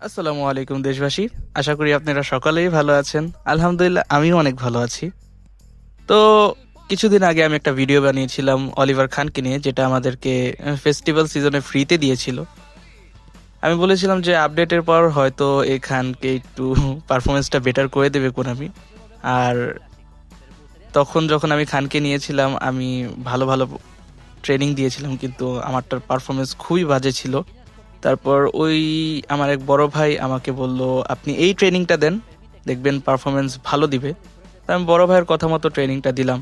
আসসালামু আলাইকুম দেশবাসী। আশা করি আপনারা সকলেই ভালো আছেন। আলহামদুলিল্লাহ আমিও অনেক ভালো আছি। তো কিছুদিন আগে আমি একটা ভিডিও বানিয়েছিলাম অলিভার খানকে নিয়ে, যেটা আমাদেরকে ফেস্টিভ্যাল সিজনে ফ্রিতে দিয়েছিল। আমি বলেছিলাম যে আপডেটের পর হয়তো এই খানকে একটু পারফরমেন্সটা বেটার করে দেবে কোনামি। আর তখন যখন আমি খানকে নিয়েছিলাম আমি ভালো ভালো ট্রেনিং দিয়েছিলাম, কিন্তু আমারটার পারফরমেন্স খুবই বাজে ছিল। তারপর ওই আমার এক বড় ভাই আমাকে বলল, আপনি এই ট্রেনিংটা দেন, দেখবেন পারফরমেন্স ভালো দিবে। তো আমি বড় ভাইয়ের কথা মতো ট্রেনিংটা দিলাম।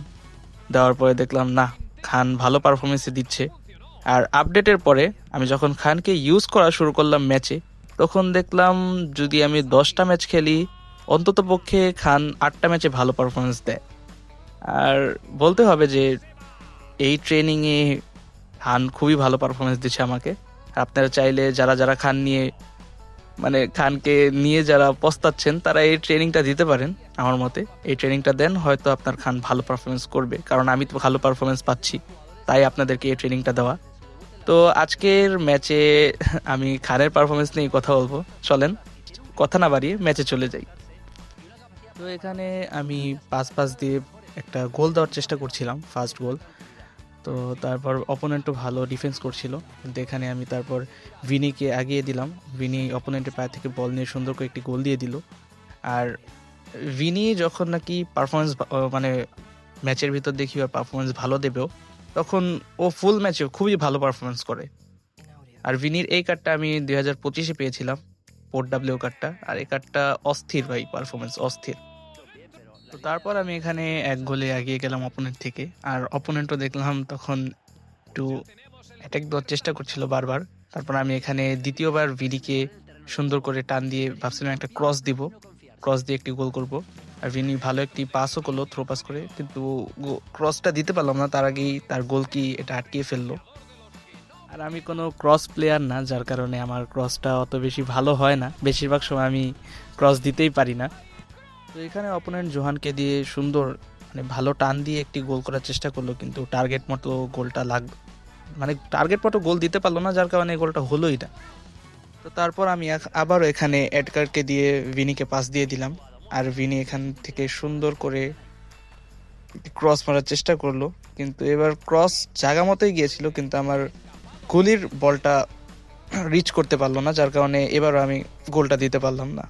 দেওয়ার পরে দেখলাম না, খান ভালো পারফরমেন্সই দিচ্ছে। আর আপডেটের পরে আমি যখন খানকে ইউজ করা শুরু করলাম ম্যাচে, তখন দেখলাম যদি আমি 10টা ম্যাচ খেলি, অন্তত পক্ষে খান 8টা ম্যাচে ভালো পারফরমেন্স দেয়। আর বলতে হবে যে এই ট্রেনিংয়ে খান খুবই ভালো পারফরমেন্স দিচ্ছে আমাকে। আর আপনারা চাইলে যারা যারা খান নিয়ে মানে খানকে নিয়ে যারা পস্তাচ্ছেন তারা এই ট্রেনিংটা দিতে পারেন। আমার মতে এই ট্রেনিংটা দেন, হয়তো আপনার খান ভালো পারফরমেন্স করবে, কারণ আমি তো ভালো পারফরমেন্স পাচ্ছি, তাই আপনাদেরকে এই ট্রেনিংটা দেওয়া। তো আজকের ম্যাচে আমি খানের পারফরমেন্স নিয়ে কথা বলবো। চলেন কথা না বাড়িয়ে ম্যাচে চলে যাই। তো এখানে আমি পাস পাস দিয়ে একটা গোল দেওয়ার চেষ্টা করছিলাম, ফার্স্ট গোল। তো তারপর অপোনেন্টও ভালো ডিফেন্স করছিল, কিন্তু এখানে আমি তারপর ভিনিকে আগিয়ে দিলাম। ভিনি অপোনেন্টের পায়ে থেকে বল নিয়ে সুন্দর করে একটি গোল দিয়ে দিল। আর ভিনি যখন নাকি পারফরমেন্স মানে ম্যাচের ভিতর দেখি ওর পারফরমেন্স ভালো দেবেও, তখন ও ফুল ম্যাচে খুবই ভালো পারফরমেন্স করে। আর ভিনির এই কার্ডটা আমি 2025-এ পেয়েছিলাম, পোর্ট ডাব্লিউ কার্ডটা। আর এই কার্ডটা অস্থির ভাই, পারফরমেন্স অস্থির। তো তারপর আমি এখানে এক গোলে এগিয়ে গেলাম অপোনেন্ট থেকে। আর অপোনেন্টও দেখলাম তখন একটু অ্যাটাক দেওয়ার চেষ্টা করছিল বারবার। তারপর আমি এখানে দ্বিতীয়বার ভিনিকে সুন্দর করে টান দিয়ে ভাবছিলাম একটা ক্রস দিব, ক্রস দিয়ে একটি গোল করব। আর ভিনি ভালো একটি পাসও করলো, থ্রো পাস করে, কিন্তু ক্রসটা দিতে পারলাম না, তার আগেই তার গোল কি এটা আটকিয়ে ফেললো। আর আমি কোনো ক্রস প্লেয়ার না, যার কারণে আমার ক্রসটা অত বেশি ভালো হয় না, বেশিরভাগ সময় আমি ক্রস দিতেই পারি না। তো এখানে অপোনেন্ট জোহানকে দিয়ে সুন্দর ভালো টান দিয়ে একটি গোল করার চেষ্টা করলো, কিন্তু টার্গেট মতো গোলটা টার্গেট মতো গোল দিতে পারলো না, যার কারণে গোলটা হলোই না। তো তারপর আমি আবারও এখানে এডগারকে দিয়ে ভিনিকে পাস দিয়ে দিলাম। আর ভিনি এখান থেকে সুন্দর করে ক্রস মারার চেষ্টা করলো, কিন্তু এবার ক্রস জায়গা মতোই গিয়েছিল, কিন্তু আমার গুলির বলটা রিচ করতে পারলো না, যার কারণে এবারও আমি গোলটা দিতে পারলাম না।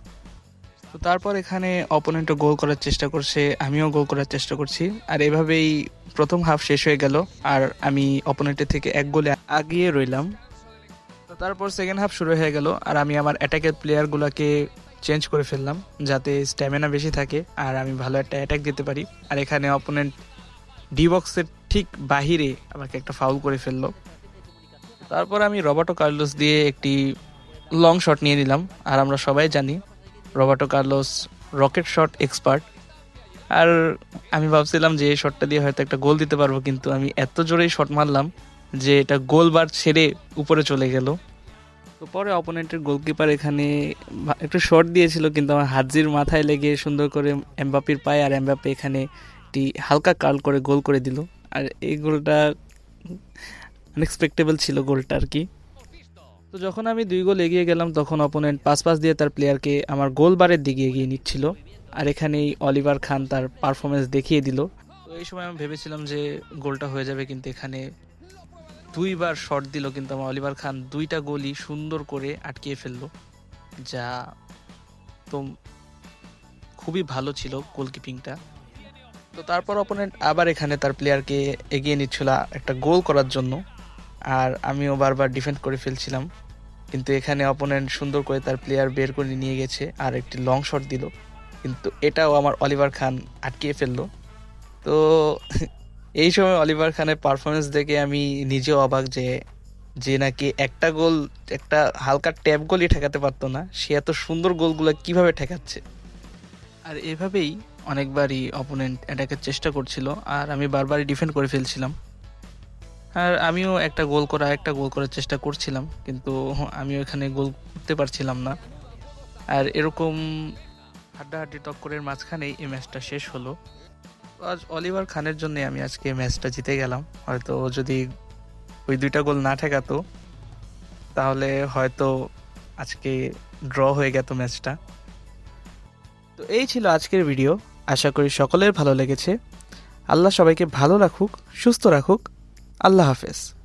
তো তারপর এখানে অপোনেন্টও গোল করার চেষ্টা করছে, আমিও গোল করার চেষ্টা করছি। আর এভাবেই প্রথম হাফ শেষ হয়ে গেল, আর আমি অপোনেন্টের থেকে এক গোলে আগিয়ে রইলাম। তো তারপর সেকেন্ড হাফ শুরু হয়ে গেল, আর আমি আমার অ্যাটাকের প্লেয়ারগুলোকে চেঞ্জ করে ফেললাম যাতে স্ট্যামিনা বেশি থাকে আর আমি ভালো একটা অ্যাটাক দিতে পারি। আর এখানে অপোনেন্ট ডি বক্সের ঠিক বাহিরে আমাকে একটা ফাউল করে ফেললো। তারপর আমি রবার্টো কার্লোস দিয়ে একটি লং শট নিয়ে নিলাম। আর আমরা সবাই জানি Roberto Carlos rocket shot expert. আর আমি ভাবছিলাম যে এই শটটা দিয়ে হয়তো একটা গোল দিতে পারবো, কিন্তু আমি এত জোরেই শট মারলাম যে এটা গোল বার ছেড়ে উপরে চলে গেল। তো পরে অপোনেন্টের গোলকিপার এখানে একটু শট দিয়েছিল, কিন্তু আমার হাতজির মাথায় লেগে সুন্দর করে এমবাপ্পের পায়ে, আর এমবাপ্পে এখানে একটি হালকা কার্ল করে গোল করে দিল। আর এই গোলটা আনএক্সপেক্টেবল ছিল গোলটা আর কি। তো যখন আমি 2 গোল এগিয়ে গেলাম, তখন অপোনেন্ট পাস পাস দিয়ে তার প্লেয়ারকে আমার গোল বারের দিকে এগিয়ে নিচ্ছিল। আর এখানেই অলিভার খান তার পারফরমেন্স দেখিয়ে দিল। তো এই সময় আমি ভেবেছিলাম যে গোলটা হয়ে যাবে, কিন্তু এখানে 2বার শট দিল, কিন্তু আমার অলিভার খান 2টা গোলই সুন্দর করে আটকিয়ে ফেললো, যা তো খুবই ভালো ছিল গোলকিপিংটা। তো তারপর অপোনেন্ট আবার এখানে তার প্লেয়ারকে এগিয়ে নিচ্ছিল একটা গোল করার জন্য, আর আমিও বারবার ডিফেন্ড করে ফেলছিলাম, কিন্তু এখানে অপোনেন্ট সুন্দর করে তার প্লেয়ার বের করে নিয়ে গেছে আর একটি লং শট দিল, কিন্তু এটাও আমার অলিভার খান আটকিয়ে ফেললো। তো এই সময় অলিভার খানের পারফরমেন্স দেখে আমি নিজেও অবাক যে যে নাকি একটা গোল, একটা হালকা ট্যাপ গোলই ঠেকাতে পারতো না, সে এত সুন্দর গোলগুলো কিভাবে ঠেকাচ্ছে। আর এভাবেই অনেকবারই অপোনেন্ট অ্যাটাকের চেষ্টা করছিল, আর আমি বারবারই ডিফেন্ড করে ফেলছিলাম। আর আমিও একটা গোল করার চেষ্টা করছিলাম, কিন্তু আমিও এখানে গোল করতে পারছিলাম না। আর এরকম হাড্ডাহাড্ডি টক্করের মাঝখানেই এই ম্যাচটা শেষ হলো। তো আজ অলিভার খানের জন্য আমি আজকে ম্যাচটা জিতে গেলাম। হয়তো যদি ওই 2টা গোল না ঠেকাতো, তাহলে হয়তো আজকে ড্র হয়ে গেত ম্যাচটা। তো এই ছিল আজকের ভিডিও, আশা করি সকলের ভালো লেগেছে। আল্লাহ সবাইকে ভালো রাখুক, সুস্থ রাখুক। আল্লাহ হাফেজ।